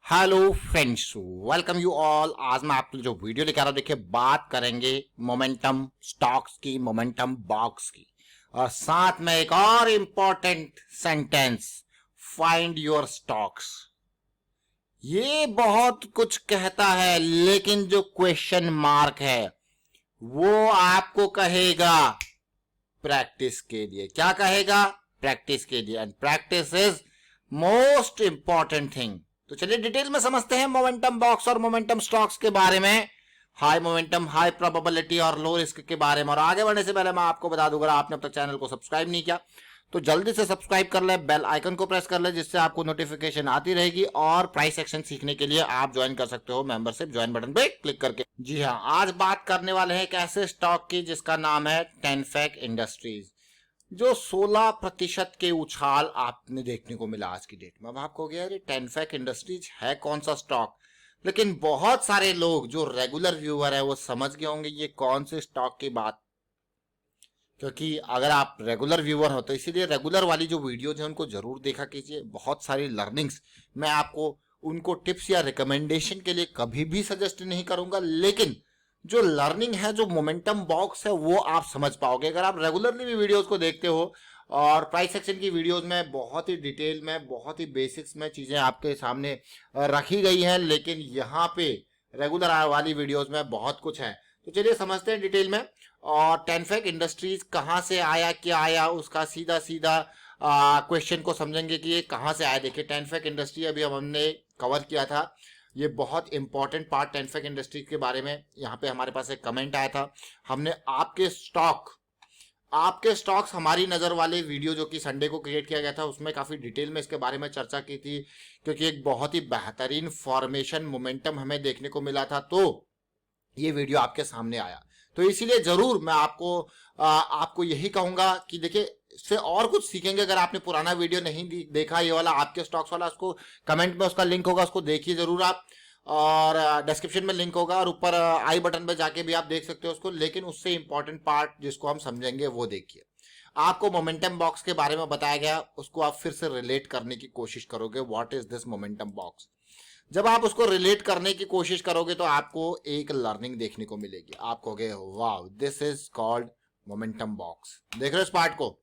Hello friends, welcome you all. आज मैं आपके लिए जो वीडियो लेकर आ रहा हूं, देखिए बात करेंगे मोमेंटम स्टॉक्स की, मोमेंटम बॉक्स की, और साथ में एक और important sentence, find your stocks. ये बहुत कुछ कहता है, लेकिन जो क्वेश्चन मार्क है वो आपको कहेगा प्रैक्टिस के लिए। क्या कहेगा? प्रैक्टिस के लिए। And practice is most important thing. तो चलिए डिटेल में समझते हैं मोमेंटम बॉक्स और मोमेंटम स्टॉक्स के बारे में, हाई मोमेंटम, हाई प्रोबेबिलिटी और लो रिस्क के बारे में। और आगे बढ़ने से पहले मैं आपको बता दूंगा, आपने अब तक चैनल को सब्सक्राइब नहीं किया तो जल्दी से सब्सक्राइब कर ले, बेल आइकन को प्रेस कर ले, जिससे आपको नोटिफिकेशन आती रहेगी। और प्राइस एक्शन सीखने के लिए आप ज्वाइन कर सकते हो मेंबरशिप ज्वाइन बटन पे क्लिक करके। जी हाँ, आज बात करने वाले हैं एक ऐसे स्टॉक की जिसका नाम है टेनफैक इंडस्ट्रीज, जो 16% के उछाल आपने देखने को मिला आज की डेट में। अब आपको गया अरे टेनफैक इंडस्ट्रीज है कौन सा स्टॉक, लेकिन बहुत सारे लोग जो रेगुलर व्यूअर है वो समझ गए होंगे ये कौन से स्टॉक की बात, क्योंकि अगर आप रेगुलर व्यूअर हो तो इसीलिए रेगुलर वाली जो वीडियोज है उनको जरूर देखा कीजिए। बहुत सारी लर्निंग्स मैं आपको उनको टिप्स या रिकमेंडेशन के लिए कभी भी सजेस्ट नहीं करूंगा, लेकिन जो लर्निंग है, जो मोमेंटम बॉक्स है, वो आप समझ पाओगे अगर आप रेगुलरली भी वीडियोस को देखते हो। और प्राइस सेक्शन की वीडियोस में बहुत ही डिटेल में, बहुत ही बेसिक्स में चीजें आपके सामने रखी गई हैं, लेकिन यहाँ पे रेगुलर वाली वीडियोस में बहुत कुछ है। तो चलिए समझते हैं डिटेल में। और टेनफैक इंडस्ट्रीज कहाँ से आया, क्या आया, उसका सीधा सीधा क्वेश्चन को समझेंगे कि ये कहाँ से आया। देखिए टेनफैक इंडस्ट्री अभी हमने कवर किया था, ये बहुत इंपॉर्टेंट पार्ट टेनफैक इंडस्ट्री के बारे में। यहाँ पे हमारे पास एक कमेंट आया था, हमने आपके स्टॉक्स हमारी नजर वाले वीडियो जो कि संडे को क्रिएट किया गया था उसमें काफी डिटेल में इसके बारे में चर्चा की थी, क्योंकि एक बहुत ही बेहतरीन फॉर्मेशन मोमेंटम हमें देखने को मिला था, तो ये वीडियो आपके सामने आया। तो इसीलिए जरूर मैं आपको यही कहूंगा कि देखिए इससे और कुछ सीखेंगे। अगर आपने पुराना वीडियो नहीं देखा ये वाला आपके स्टॉक्स वाला, उसको कमेंट में उसका लिंक होगा, उसको देखिए जरूर आप, और डिस्क्रिप्शन में लिंक होगा, और ऊपर आई बटन पे जाके भी आप देख सकते हो उसको। लेकिन उससे इंपॉर्टेंट पार्ट जिसको हम समझेंगे वो देखिए। आपको मोमेंटम बॉक्स के बारे में बताया गया, उसको आप फिर से रिलेट करने की कोशिश करोगे, what is this momentum box. जब आप उसको रिलेट करने की कोशिश करोगे तो आपको एक लर्निंग देखने को मिलेगी। आप कहोगे wow this is called momentum box. देख रहे हो इस पार्ट को,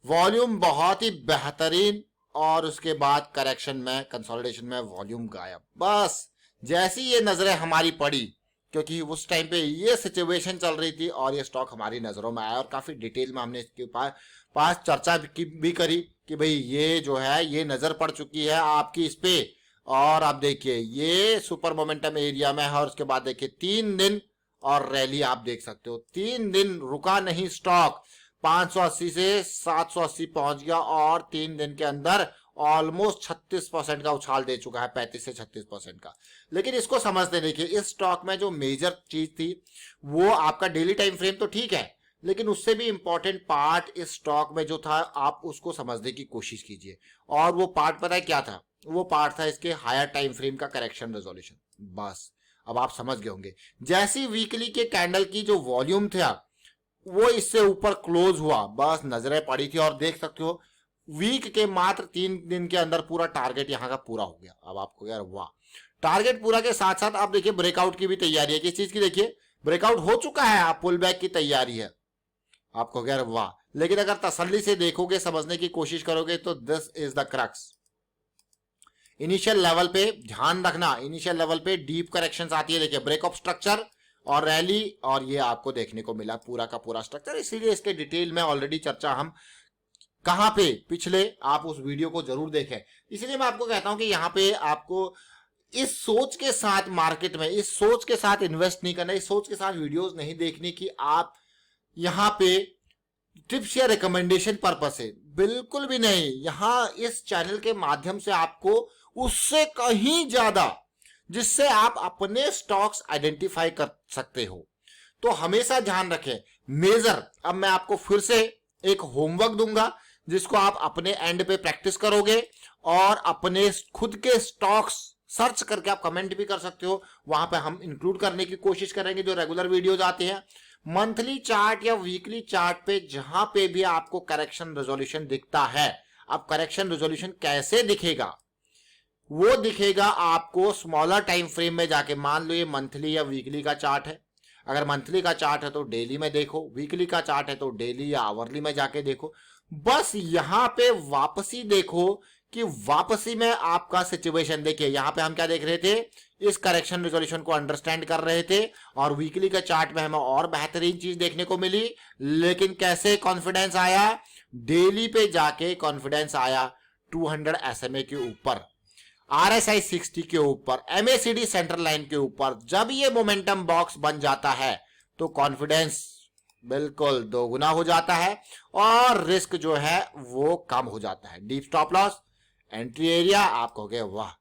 वॉल्यूम बहुत ही बेहतरीन, और उसके बाद करेक्शन में, कंसोलिडेशन में वॉल्यूम गायब। बस जैसी ये नजरें हमारी पड़ी, क्योंकि उस टाइम पे ये सिचुएशन चल रही थी और ये स्टॉक हमारी नजरों में आया, और काफी डिटेल में हमने इसके पास चर्चा भी करी कि भाई ये जो है ये नजर पड़ चुकी है आपकी इस पे। और आप देखिए ये सुपर मोमेंटम एरिया में है, और उसके बाद देखिए 3 दिन और रैली आप देख सकते हो। 3 दिन रुका नहीं स्टॉक, 580 से 780 पहुंच गया, और 3 दिन के अंदर ऑलमोस्ट 36% का उछाल दे चुका है, 35 से 36% का। लेकिन इसको समझते देखिए, इस स्टॉक में जो मेजर चीज थी वो आपका डेली टाइम फ्रेम तो ठीक है, लेकिन उससे भी इंपॉर्टेंट पार्ट इस स्टॉक में जो था आप उसको समझने की कोशिश कीजिए। और वो पार्ट पता है क्या था? वो पार्ट था इसके हायर टाइम फ्रेम का करेक्शन रेजोल्यूशन। बस अब आप समझ गए होंगे। जैसी वीकली के कैंडल की जो वॉल्यूम था वो इससे ऊपर क्लोज हुआ, बस नजरें पड़ी थी, और देख सकते हो वीक के मात्र 3 दिन के अंदर पूरा टारगेट यहाँ का पूरा हो गया। अब आपको यार वाह, टारगेट पूरा के साथ साथ आप देखिए ब्रेकआउट की भी तैयारी है। किस चीज की? देखिए ब्रेकआउट हो चुका है, आप पुल बैक की तैयारी है। आपको यार वाह, लेकिन अगर तसल्ली से देखोगे, समझने की कोशिश करोगे, तो this is the crux. Initial level पे ध्यान रखना, इनिशियल लेवल पे डीप करेक्शंस आती है। देखिए ब्रेकअप स्ट्रक्चर और रैली, और ये आपको देखने को मिला पूरा का पूरा स्ट्रक्चर। इसीलिए इसके डिटेल में ऑलरेडी चर्चा हम कहां पे पिछले, आप उस वीडियो को जरूर देखें। इसलिए मैं आपको कहता हूं कि यहाँ पे आपको इस सोच के साथ मार्केट में, इस सोच के साथ इन्वेस्ट नहीं करना, इस सोच के साथ वीडियोस नहीं देखनी कि आप यहाँ पे टिप्स या रिकमेंडेशन पर्पस से, बिल्कुल भी नहीं। यहां इस चैनल के माध्यम से आपको उससे कहीं ज्यादा, जिससे आप अपने स्टॉक्स आइडेंटिफाई कर सकते हो। तो हमेशा ध्यान रखें मेजर। अब मैं आपको फिर से एक होमवर्क दूंगा जिसको आप अपने एंड पे प्रैक्टिस करोगे, और अपने खुद के स्टॉक्स सर्च करके आप कमेंट भी कर सकते हो, वहां पे हम इंक्लूड करने की कोशिश करेंगे जो रेगुलर वीडियोज आते हैं। मंथली चार्ट या वीकली चार्ट पे जहां पे भी आपको करेक्शन रेजोल्यूशन दिखता है, अब करेक्शन रेजोल्यूशन कैसे दिखेगा वो दिखेगा आपको स्मॉलर टाइम फ्रेम में जाके। मान लो ये मंथली या वीकली का चार्ट है, अगर मंथली का चार्ट है तो डेली में देखो, वीकली का चार्ट है तो डेली या आवरली में जाके देखो। बस यहां पे वापसी देखो कि वापसी में आपका सिचुएशन देखिए। यहां पे हम क्या देख रहे थे, इस करेक्शन रिजोल्यूशन को अंडरस्टैंड कर रहे थे, और वीकली का चार्ट में हमें और बेहतरीन चीज देखने को मिली। लेकिन कैसे कॉन्फिडेंस आया, डेली पे जाके कॉन्फिडेंस आया 200 SMA के ऊपर, RSI 60 के ऊपर, MACD सेंट्रल लाइन के ऊपर। जब ये मोमेंटम बॉक्स बन जाता है तो कॉन्फिडेंस बिल्कुल दोगुना हो जाता है और रिस्क जो है वो कम हो जाता है। Deep stop loss, entry area, आप कहोगे वाह,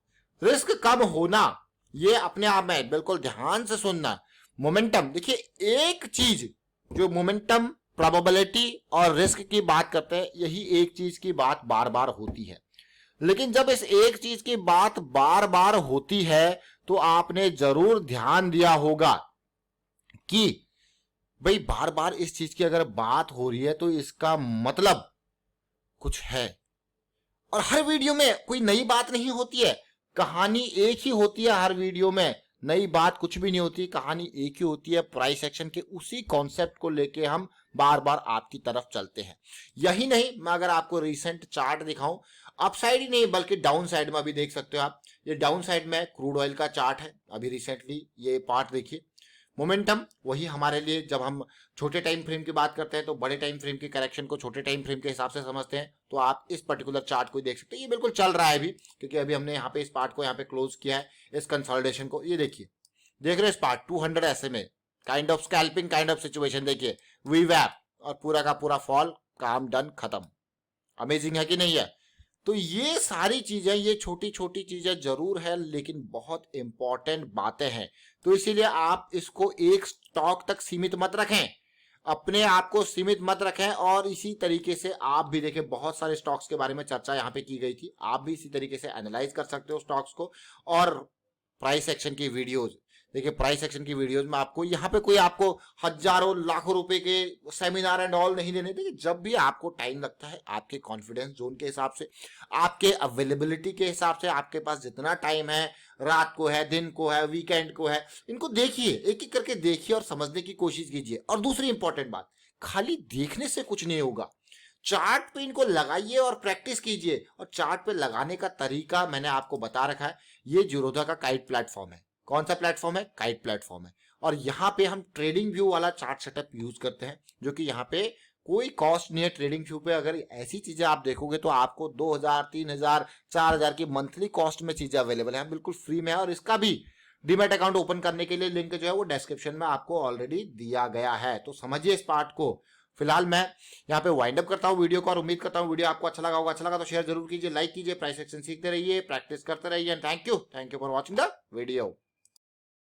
रिस्क कम होना, ये अपने आप में बिल्कुल ध्यान से सुनना। मोमेंटम देखिए, एक चीज जो मोमेंटम, प्रोबेबिलिटी और रिस्क की बात करते हैं, यही एक चीज की बात बार बार होती है। लेकिन जब इस एक चीज की बात बार बार होती है तो आपने जरूर ध्यान दिया होगा कि भाई बार बार इस चीज की अगर बात हो रही है तो इसका मतलब कुछ है। और हर वीडियो में कोई नई बात नहीं होती है, कहानी एक ही होती है। हर वीडियो में नई बात कुछ भी नहीं होती, कहानी एक ही होती है। प्राइस एक्शन के उसी कॉन्सेप्ट को लेके हम बार बार आपकी तरफ चलते हैं। यही नहीं, मैं अगर आपको रिसेंट चार्ट दिखाऊं, अपसाइड ही नहीं बल्कि डाउन साइड में भी देख सकते हो आप। ये डाउन साइड में क्रूड ऑयल का चार्ट है, अभी रिसेंटली ये पार्ट देखिए। मोमेंटम वही हमारे लिए, जब हम छोटे टाइम फ्रेम की बात करते हैं तो बड़े टाइम फ्रेम की करेक्शन को छोटे टाइम फ्रेम के हिसाब से समझते हैं। तो आप इस पर्टिकुलर चार्ट को देख सकते हैं, ये बिल्कुल चल रहा है अभी, क्योंकि अभी हमने यहाँ पे इस पार्ट को यहाँ पे क्लोज किया है, इस कंसोलिडेशन को। ये देखिए, देख रहे हो इस part 200 SMA kind of scalping kind of situation. देखिए वीवैप और पूरा का पूरा फॉल, काम डन, खत्म। अमेजिंग है कि नहीं है? तो ये सारी चीजें, ये छोटी छोटी चीजें जरूर है लेकिन बहुत इंपॉर्टेंट बातें हैं। तो इसीलिए आप इसको एक स्टॉक तक सीमित मत रखें, अपने आप को सीमित मत रखें। और इसी तरीके से आप भी देखें, बहुत सारे स्टॉक्स के बारे में चर्चा यहाँ पे की गई थी, आप भी इसी तरीके से एनालाइज कर सकते हो स्टॉक्स को। और प्राइस एक्शन की वीडियोज देखिए, प्राइस एक्शन की वीडियोज में आपको यहाँ पे कोई आपको हजारों लाखों रुपए के सेमिनार एंड ऑल नहीं देने। देखिए जब भी आपको टाइम लगता है, आपके कॉन्फिडेंस जोन के हिसाब से, आपके अवेलेबिलिटी के हिसाब से, आपके पास जितना टाइम है, रात को है, दिन को है, वीकेंड को है, इनको देखिए, एक एक करके देखिए और समझने की कोशिश कीजिए। और दूसरी इंपॉर्टेंट बात, खाली देखने से कुछ नहीं होगा, चार्ट पे इनको लगाइए और प्रैक्टिस कीजिए। और चार्ट पे लगाने का तरीका मैंने आपको बता रखा है। ये जीरोधा का काइट प्लेटफॉर्म है। कौन सा प्लेटफॉर्म है? काइट प्लेटफॉर्म है। और यहाँ पे हम ट्रेडिंग व्यू वाला चार्ट सेटअप यूज करते हैं, जो कि यहाँ पे कोई कॉस्ट नहीं है। ट्रेडिंग व्यू पे अगर ऐसी चीजें आप देखोगे तो आपको 2000, 3000, 4000 की मंथली कॉस्ट में चीजें अवेलेबल है, बिल्कुल फ्री में है। और इसका भी डीमैट अकाउंट ओपन करने के लिए लिंक जो है वो डिस्क्रिप्शन में आपको ऑलरेडी दिया गया है। तो समझिए इस पार्ट को। फिलहाल मैं यहाँ पे वाइंड अप करता हूँ वीडियो को, और उम्मीद करता हूँ वीडियो आपको अच्छा लगा होगा। अच्छा लगा तो शेयर जरूर कीजिए, लाइक कीजिए, प्राइस एक्शन सीखते रहिए, प्रैक्टिस करते रहिए। Thank you for watching the video.